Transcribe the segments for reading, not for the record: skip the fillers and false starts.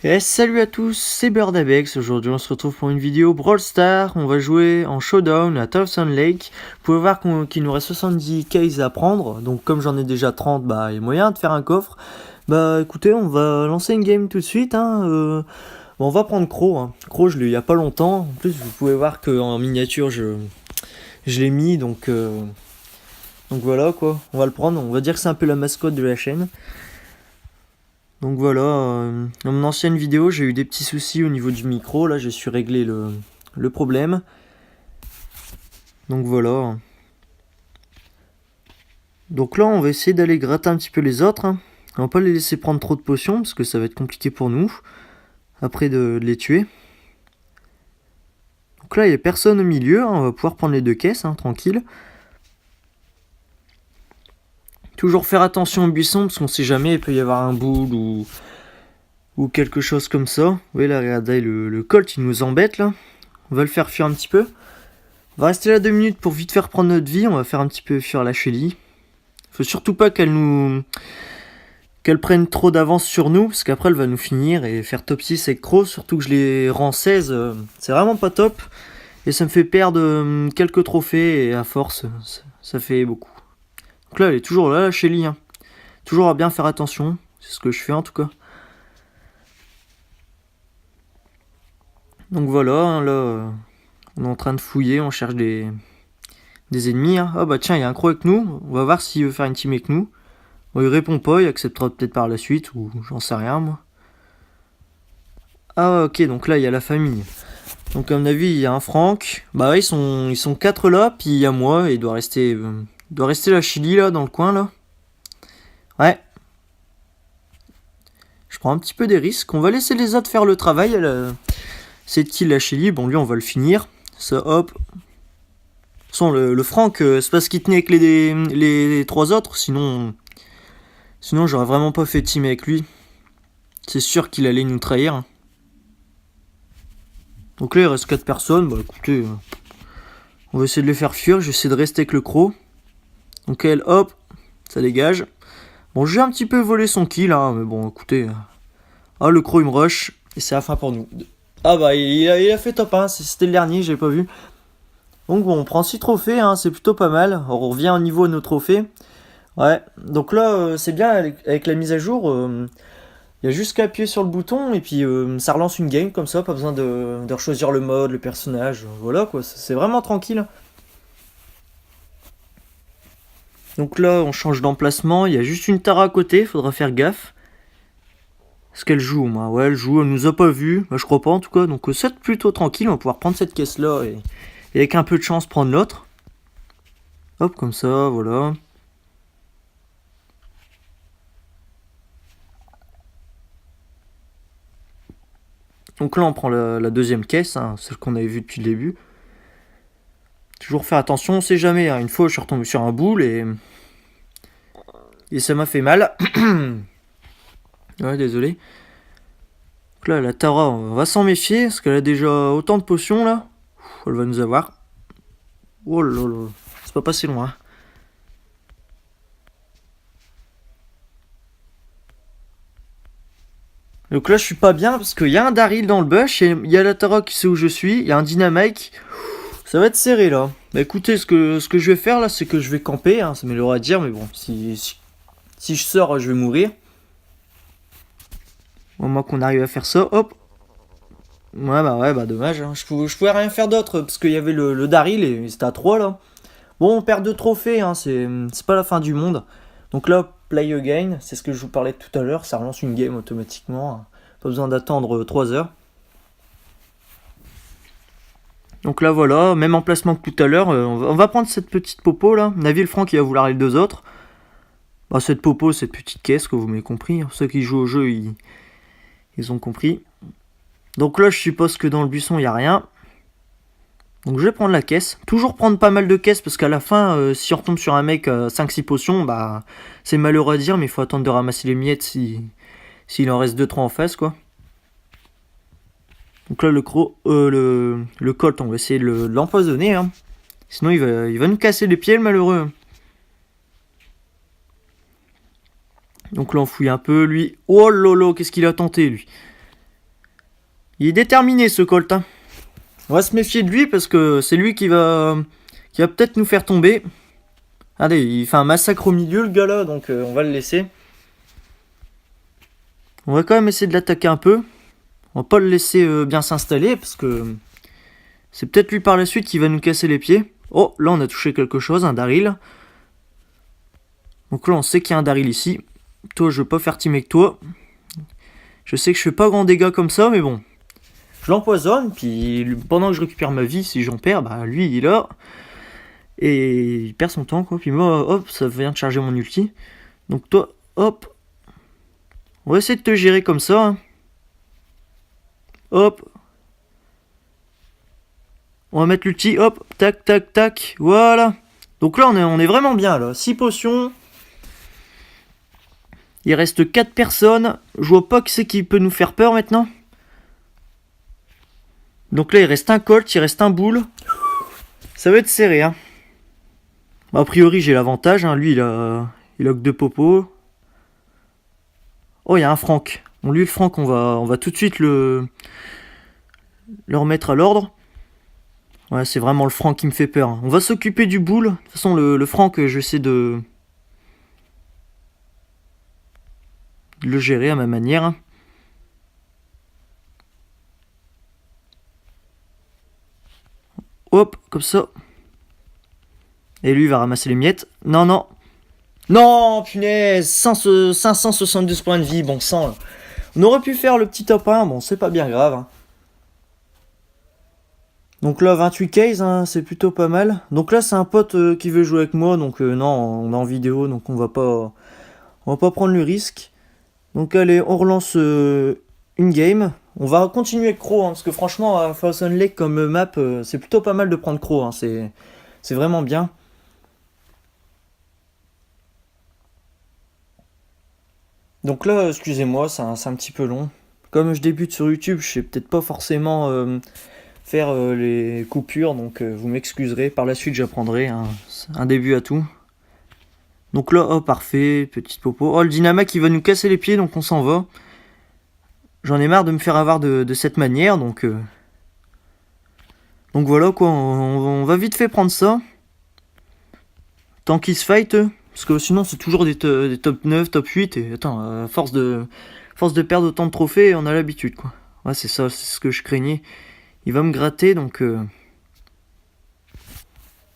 Et salut à tous, c'est Birdabex. Aujourd'hui on se retrouve pour une vidéo Brawl Stars. On va jouer en showdown à Thousand Lake. Vous pouvez voir qu'il nous reste 70 cases à prendre. Donc comme j'en ai déjà 30, bah il y a moyen de faire un coffre. Bah écoutez, on va lancer une game tout de suite. Bon, on va prendre Crow. Crow je l'ai eu il y a pas longtemps. En plus vous pouvez voir qu'en miniature je l'ai mis. Donc voilà quoi, on va le prendre. On va dire que c'est un peu la mascotte de la chaîne. Donc voilà, dans mon ancienne vidéo, j'ai eu des petits soucis au niveau du micro. Là, j'ai su régler le problème. Donc voilà. Donc là, on va essayer d'aller gratter un petit peu les autres. On va pas les laisser prendre trop de potions, parce que ça va être compliqué pour nous. Après de les tuer. Donc là, il n'y a personne au milieu. On va pouvoir prendre les deux caisses, tranquille. Toujours faire attention aux buissons, parce qu'on sait jamais, il peut y avoir un boule ou quelque chose comme ça. Vous voyez là, regardez, le Colt, il nous embête là. On va le faire fuir un petit peu. On va rester là 2 minutes pour vite faire prendre notre vie. On va faire un petit peu fuir la Shelly. Faut surtout pas qu'elle prenne trop d'avance sur nous, parce qu'après elle va nous finir et faire top 6 avec Crow. Surtout que je les rends 16, c'est vraiment pas top. Et ça me fait perdre quelques trophées, et à force, ça fait beaucoup. Donc là, elle est toujours là, la Shelly. Toujours à bien faire attention. C'est ce que je fais en tout cas. Donc voilà, là, on est en train de fouiller, on cherche des ennemis. Ah bah tiens, il y a un Crow avec nous. On va voir s'il veut faire une team avec nous. Bon, il répond pas, il acceptera peut-être par la suite, ou j'en sais rien moi. Ah ok, donc là il y a la famille. Donc à mon avis il y a un Franck. Bah ils sont 4 là, puis il y a moi, et il doit rester la Chili là dans le coin là. Ouais. Je prends un petit peu des risques. On va laisser les autres faire le travail. C'est qui la Chili? Bon lui on va le finir. Ça hop. Sans le Franck, c'est parce qu'il tenait avec les 3 autres, sinon j'aurais vraiment pas fait team avec lui. C'est sûr qu'il allait nous trahir. Donc là il reste 4 personnes, bah écoutez, on va essayer de les faire fuir, je vais essayer de rester avec le Crow. Donc elle, hop, ça dégage. Bon, j'ai un petit peu volé son kill, mais bon écoutez. Ah, le Crow il me rush, et c'est la fin pour nous. Ah bah il a fait top 1, c'était le dernier, j'ai pas vu. Donc bon, on prend 6 trophées, c'est plutôt pas mal. Alors, on revient au niveau de nos trophées. Ouais, donc là c'est bien avec la mise à jour. Il y a juste qu'à appuyer sur le bouton et puis ça relance une game comme ça, pas besoin de choisir le mode, le personnage, voilà quoi, c'est vraiment tranquille. Donc là on change d'emplacement, il y a juste une Tara à côté, faudra faire gaffe. Est-ce qu'elle joue? Ouais, elle joue, elle nous a pas vu, je crois pas en tout cas, donc c'est plutôt tranquille, on va pouvoir prendre cette caisse là et avec un peu de chance prendre l'autre. Hop, comme ça, voilà. Donc là on prend la deuxième caisse, celle qu'on avait vue depuis le début. Toujours faire attention, on sait jamais. Une fois je suis retombé sur un boule et ça m'a fait mal. Ouais, désolé. Donc là la Tara, on va s'en méfier parce qu'elle a déjà autant de potions là. Elle va nous avoir. Oh là là, c'est pas passé loin. Donc là je suis pas bien parce qu'il y a un Daryl dans le bush, il y a la Tara qui sait où je suis, il y a un Dynamite. Ça va être serré là. Bah écoutez, ce que je vais faire là, c'est que je vais camper, ça m'améliore à dire, mais bon, si je sors, je vais mourir. Au moins qu'on arrive à faire ça, hop. Ouais, bah dommage, je pouvais rien faire d'autre parce qu'il y avait le Daryl et c'était à 3 là. Bon, on perd 2 trophées, c'est pas la fin du monde. Donc là, play again, c'est ce que je vous parlais tout à l'heure, ça relance une game automatiquement. Pas besoin d'attendre 3 heures. Donc là voilà, même emplacement que tout à l'heure, on va prendre cette petite popo là. Navi le Franck il va vouloir les 2 autres. Bah, cette popo, cette petite caisse que vous m'avez compris. Ceux qui jouent au jeu, ils ont compris. Donc là je suppose que dans le buisson il n'y a rien. Donc je vais prendre la caisse. Toujours prendre pas mal de caisses parce qu'à la fin, si on retombe sur un mec 5-6 potions, bah c'est malheureux à dire, mais il faut attendre de ramasser les miettes s'il en reste 2-3 en face quoi. Donc là le Colt, on va essayer de l'empoisonner. Sinon il va nous casser les pieds le malheureux. Donc là on fouille un peu lui. Oh lolo, qu'est-ce qu'il a tenté lui. Il est déterminé ce Colt, hein. On va se méfier de lui parce que c'est lui qui va peut-être nous faire tomber. Allez, il fait un massacre au milieu le gars là, donc on va le laisser. On va quand même essayer de l'attaquer un peu. On va pas le laisser bien s'installer parce que c'est peut-être lui par la suite qui va nous casser les pieds. Oh, là on a touché quelque chose, un Daryl. Donc là on sait qu'il y a un Daryl ici. Toi je veux pas faire team avec toi. Je sais que je fais pas grand dégâts comme ça, mais bon. Je l'empoisonne, puis pendant que je récupère ma vie, si j'en perds, bah lui il est là. Et il perd son temps quoi. Puis moi, hop, ça vient de charger mon ulti. Donc toi, hop. On va essayer de te gérer comme ça, hein. Hop. On va mettre l'ulti, hop, tac, tac, tac, voilà. Donc là, on est vraiment bien, là. 6 potions. Il reste 4 personnes. Je vois pas qui c'est qui peut nous faire peur maintenant. Donc là, il reste un Colt, il reste un Bull. Ça va être serré, hein. A priori, j'ai l'avantage, hein. Lui, il a que 2 popos. Oh, il y a un Franck. Bon, lui, le Franck, on va tout de suite le remettre à l'ordre. Ouais, c'est vraiment le Franck qui me fait peur, hein. On va s'occuper du Bull. De toute façon, le Franck, je vais essayer de le gérer à ma manière. Hop, comme ça. Et lui, il va ramasser les miettes. Non, non. Non, punaise, 572 points de vie, bon sang. On aurait pu faire le petit top 1, bon, c'est pas bien grave, hein. Donc là, 28 cases, hein, c'est plutôt pas mal. Donc là, c'est un pote qui veut jouer avec moi, donc non, on est en vidéo, donc on va pas prendre le risque. Donc allez, on relance une game. On va continuer avec Crow, hein, parce que franchement, Thousand Lake comme map, c'est plutôt pas mal de prendre Crow, hein, c'est vraiment bien. Donc là, excusez-moi, c'est un petit peu long. Comme je débute sur YouTube, je sais peut-être pas forcément faire les coupures, donc vous m'excuserez. Par la suite, j'apprendrai un début à tout. Donc là, oh parfait, petite popo. Oh, le Dynamax, il va nous casser les pieds, donc on s'en va. J'en ai marre de me faire avoir de cette manière, donc voilà quoi, on va vite fait prendre ça. Tant qu'ils se fight, parce que sinon c'est toujours des top 9, top 8, et attends, force de perdre autant de trophées, on a l'habitude quoi. Ouais, c'est ça, c'est ce que je craignais. Il va me gratter, donc je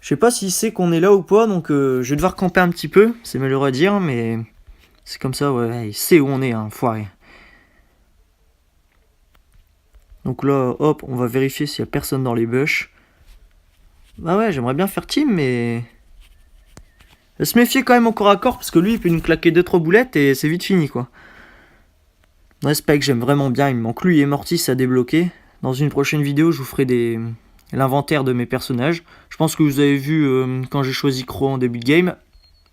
sais pas s'il sait qu'on est là ou pas, donc je vais devoir camper un petit peu, c'est malheureux à dire, mais c'est comme ça, ouais, il sait où on est, hein, foiré. Donc là, hop, on va vérifier s'il y a personne dans les bush. Bah ouais, j'aimerais bien faire team, mais se méfier quand même au corps à corps, parce que lui, il peut nous claquer 2-3 boulettes et c'est vite fini, quoi. Ouais, Spike, j'aime vraiment bien, il me manque lui et Mortis à débloquer. Dans une prochaine vidéo, je vous ferai l'inventaire de mes personnages. Je pense que vous avez vu quand j'ai choisi Crow en début de game.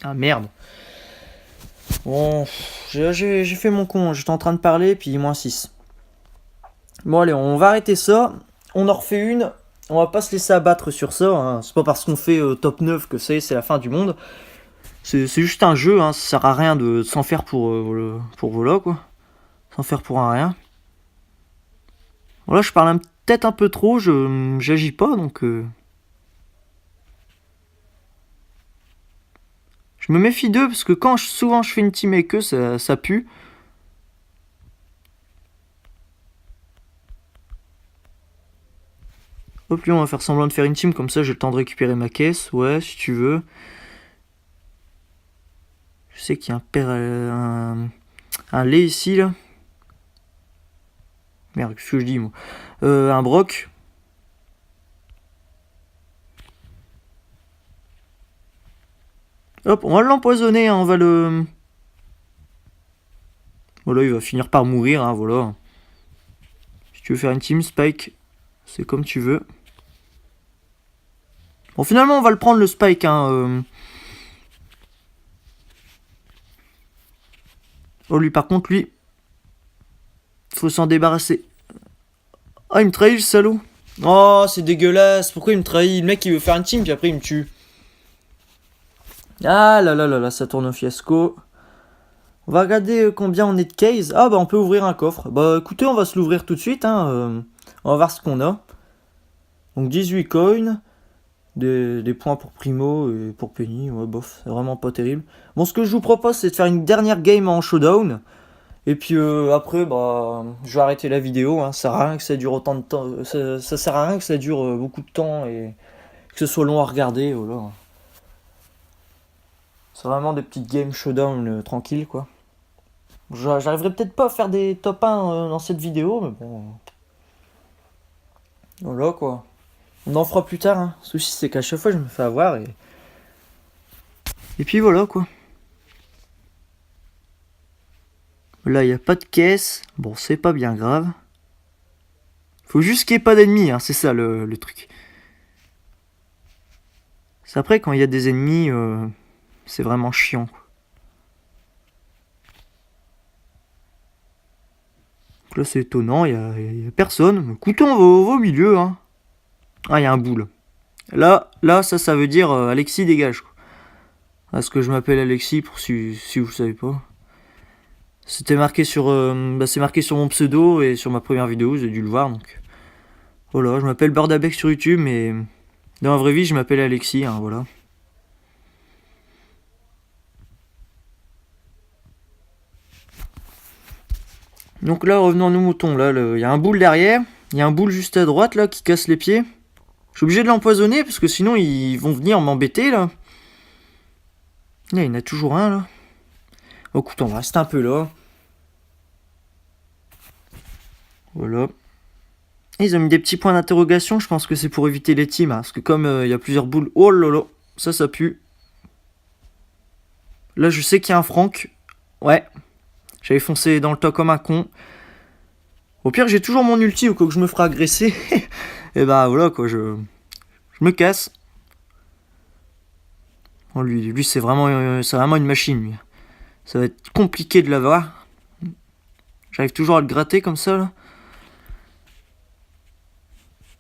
Ah merde. Bon, j'ai fait mon con, j'étais en train de parler, puis moins 6. Bon allez, on va arrêter ça. On en refait une. On va pas se laisser abattre sur ça, hein. C'est pas parce qu'on fait top 9 que c'est la fin du monde. C'est juste un jeu, hein. Ça sert à rien de s'en faire pour voilà quoi. S'en faire pour un rien. Voilà, je parle peut-être un peu trop, j'agis pas donc. Je me méfie d'eux parce que souvent je fais une team avec eux, ça pue. Hop, lui, on va faire semblant de faire une team, comme ça j'ai le temps de récupérer ma caisse. Ouais, si tu veux. Je sais qu'il y a un lait ici, là. Merde, qu'est-ce que je dis, moi. Un Brock. Hop, on va l'empoisonner, hein, on va le... Voilà, il va finir par mourir, hein, voilà. Si tu veux faire une team, Spike, c'est comme tu veux. Bon, finalement, on va le prendre, le Spike, hein. Oh, lui, par contre, lui... Faut s'en débarrasser. Ah, il me trahit, le salaud. Oh, c'est dégueulasse. Pourquoi il me trahit? Le mec, il veut faire une team, puis après, il me tue. Ah là là là là, ça tourne au fiasco. On va regarder combien on est de case. Ah bah on peut ouvrir un coffre. Bah écoutez, on va se l'ouvrir tout de suite. On va voir ce qu'on a. Donc 18 coins. Des points pour Primo et pour Penny. Ouais bof, c'est vraiment pas terrible. Bon, ce que je vous propose, c'est de faire une dernière game en showdown. Et puis après, bah, je vais arrêter la vidéo. Ça sert à rien que ça dure autant de temps. Ça sert à rien que ça dure beaucoup de temps et que ce soit long à regarder. Voilà. C'est vraiment des petites games showdown tranquilles, quoi. J'arriverai peut-être pas à faire des top 1 dans cette vidéo, mais bon. Voilà, quoi. On en fera plus tard. Le souci, c'est qu'à chaque fois, je me fais avoir et puis voilà, quoi. Là, il n'y a pas de caisse. Bon, c'est pas bien grave. Faut juste qu'il n'y ait pas d'ennemis, c'est ça le truc. C'est après, quand il y a des ennemis, c'est vraiment chiant, quoi. Donc là, c'est étonnant, il y a personne. Écoutez, on va au milieu. Ah, il y a un boule. Là, ça veut dire Alexis dégage, quoi. Parce que je m'appelle Alexis, pour si vous savez pas. C'était marqué sur, c'est marqué sur mon pseudo et sur ma première vidéo, vous avez dû le voir. Donc voilà, je m'appelle Bordabec sur YouTube, mais dans la vraie vie, je m'appelle Alexis, voilà. Donc là, revenons à nos moutons. Là, il y a un boule derrière, il y a un boule juste à droite là qui casse les pieds. Je suis obligé de l'empoisonner parce que sinon ils vont venir m'embêter là. Là, il y en a toujours un là. Oh, écoute, on va rester un peu là. Voilà. Ils ont mis des petits points d'interrogation, je pense que c'est pour éviter les teams, parce que comme il y a plusieurs boules... Oh là là, ça pue. Là, je sais qu'il y a un Franck. Ouais. J'avais foncé dans le tas comme un con. Au pire, j'ai toujours mon ulti au cas où je me ferai agresser. Et bah voilà, quoi, je me casse. Oh, lui c'est vraiment une machine, lui. Ça va être compliqué de l'avoir. J'arrive toujours à le gratter comme ça, là.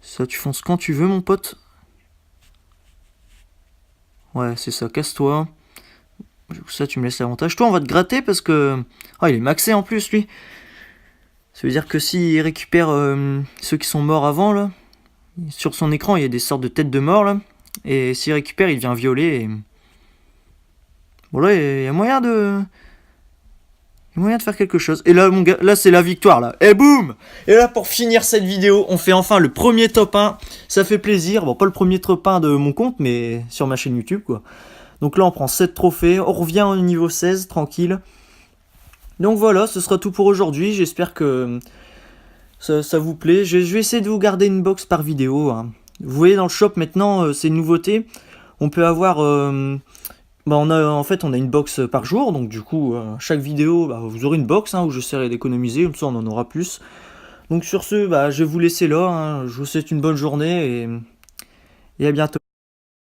Ça, tu fonces quand tu veux, mon pote. Ouais, c'est ça, casse-toi. Ça, tu me laisses l'avantage. Toi, on va te gratter parce que... Ah, il est maxé en plus, lui. Ça veut dire que s'il récupère ceux qui sont morts avant, là, sur son écran, il y a des sortes de têtes de mort, là. Et s'il récupère, il devient violet. Et... Bon, là, il y a moyen de... Il y a moyen de faire quelque chose. Et là, mon gars, là, c'est la victoire, là. Et boum! Et là, pour finir cette vidéo, on fait enfin le premier top 1. Ça fait plaisir. Bon, pas le premier top 1 de mon compte, mais sur ma chaîne YouTube, quoi. Donc là, on prend 7 trophées. On revient au niveau 16, tranquille. Donc voilà, ce sera tout pour aujourd'hui. J'espère que ça vous plaît. Je vais essayer de vous garder une box par vidéo. Vous voyez, dans le shop, maintenant, c'est une nouveauté. On peut avoir... on a une box par jour, donc du coup, chaque vidéo, vous aurez une box où j'essaierai d'économiser, comme ça on en aura plus. Donc sur ce, je vais vous laisser là, je vous souhaite une bonne journée et à bientôt.